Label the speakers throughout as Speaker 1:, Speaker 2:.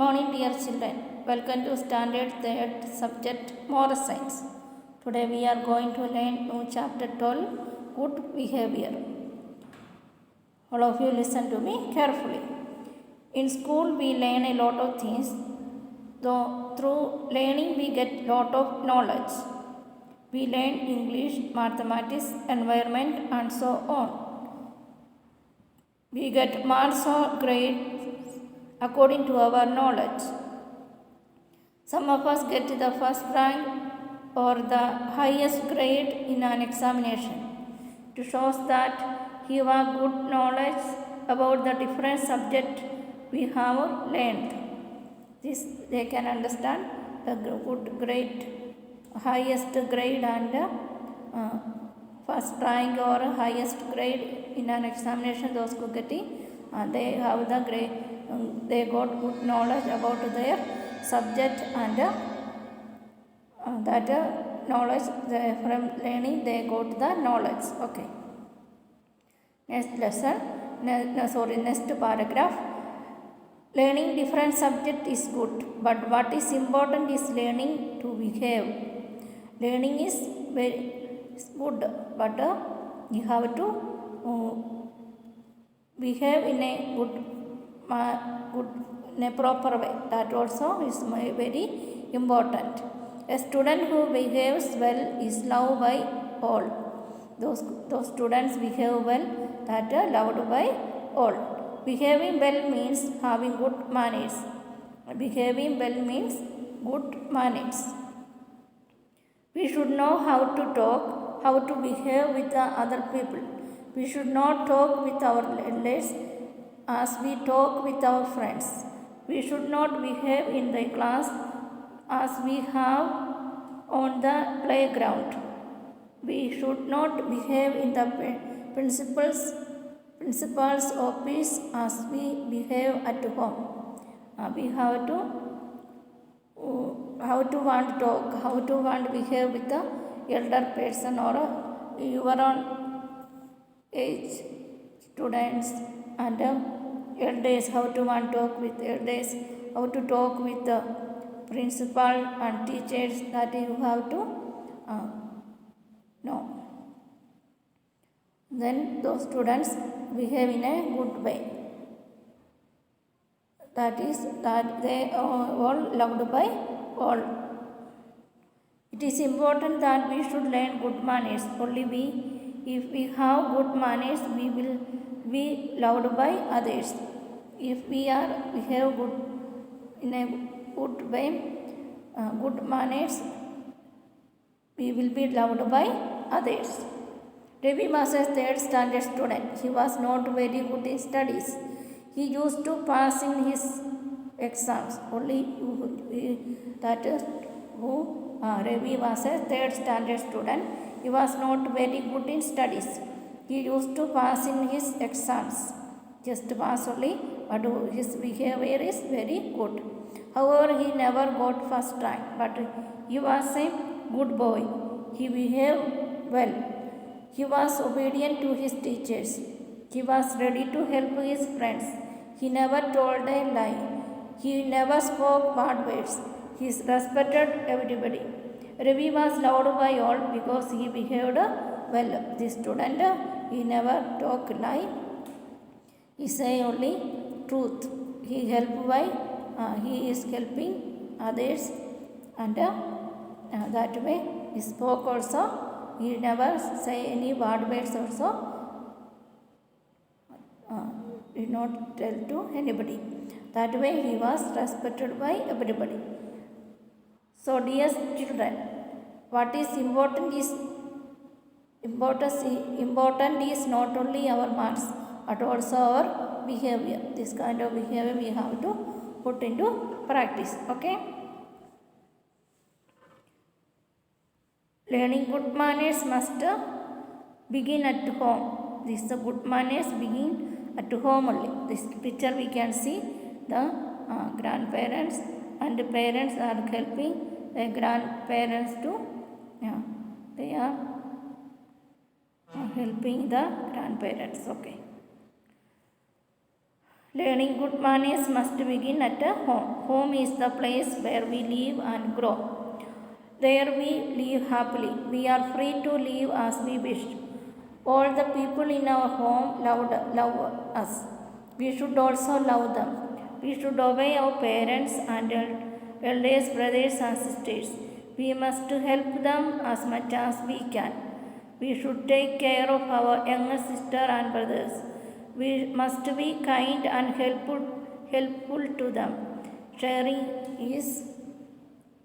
Speaker 1: Morning, dear children. Welcome to Standard 3rd subject Moral Science. Today we are going to learn new chapter 12, Good Behavior. All of you listen to me carefully. In school we learn a lot of things. Though through learning we get lot of knowledge. We learn English, mathematics, environment and so on. We get marks or grades according to our knowledge. Some of us get the first rank or the highest grade in an examination. To show that he have good knowledge about the different subject we have learned. This they can understand the good grade, highest grade and first rank or highest grade in an examination. Those who get it, they have the grade. They got good knowledge about their subject and that knowledge from learning they got the knowledge. Okay. Next lesson. Next paragraph. Learning different subject is good, but what is important is learning to behave. Learning is very good, but you have to behave in a good in a proper way. That also is very important. A student who behaves well is loved by all. Those students behave well that are loved by all. Behaving well means having good manners. Behaving well means good manners. We should know how to talk, how to behave with the other people. We should not talk with our elders as we talk with our friends. We should not behave in the class as we have on the playground. We should not behave in the principal's office as we behave at home. We have to how to want to talk, how to want to behave with the elder person or your own age students and elders, how to want to talk with elders, how to talk with the principal and teachers, that you have to know. Then those students behave in a good way. That is that they are all loved by all. It is important that we should learn good manners. Only if we have good manners, we will be loved by others. If we are behave good in a good way, good manners, we will be loved by others. Ravi was a third standard student. He was not very good in studies. He used to pass in his exams. Ravi was a third standard student. He was not very good in studies. He used to pass in his exams. Just pass only, but his behavior is very good. However, he never got first rank, but he was a good boy. He behaved well. He was obedient to his teachers. He was ready to help his friends. He never told a lie. He never spoke bad words. He respected everybody. Ravi was loved by all because he behaved well. This student, he never talk lie. He say only truth. He he is helping others, and that way he spoke also. He never say any bad words also. Did not tell to anybody. That way he was respected by everybody. So dear children, what is important is not only our marks but also our behavior. This kind of behavior we have to put into practice. Okay. Learning good manners must begin at home. This good manners begin at home only. This picture we can see the grandparents and the parents are helping the grandparents to, they are helping the grandparents. Okay. Learning good manners must begin at home. Home is the place where we live and grow. There we live happily. We are free to live as we wish. All the people in our home love us. We should also love them. We should obey our parents and elders, brothers and sisters. We must help them as much as we can. We should take care of our younger sister and brothers. We must be kind and helpful to them. Sharing is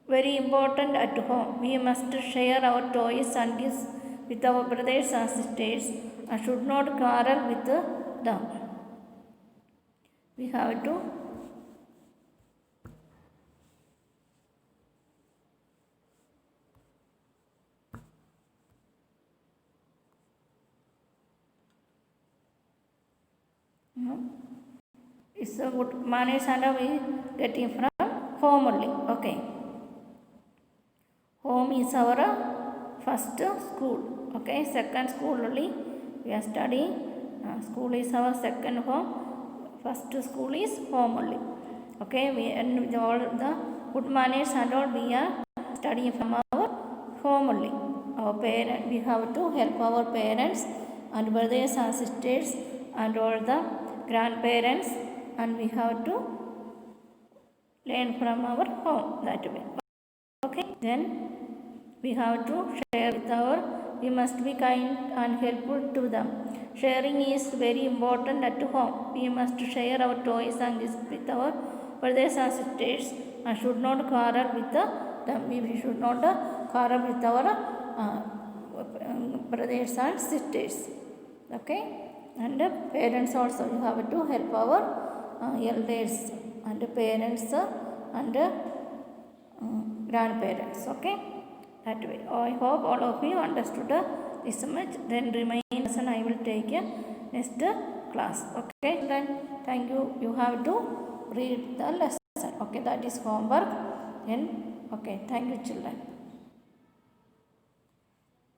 Speaker 1: very important at home. We must share our toys and gifts with our brothers and sisters and should not quarrel with them. We have to it's a good manners and we getting from home only. Okay. Home is our first school. Okay. Second school only we are studying. School is our second home. First school is home only. Okay. We and all the good manners and all we are studying from our home only. Our parents, we have to help our parents and brothers and sisters and all the grandparents, and we have to learn from our home that way. Okay, then we have to share with we must be kind and helpful to them. Sharing is very important at home. We must share our toys and gifts with our brothers and sisters and should not quarrel with them. We should not quarrel with our brothers and sisters. Okay, and parents also, you have to help our elders and parents and grandparents. Okay, that way. I hope all of you understood this much. Then remaining lesson I will take next class. Okay, then thank you. You have to read the lesson. Okay, that is homework. Then okay, thank you children.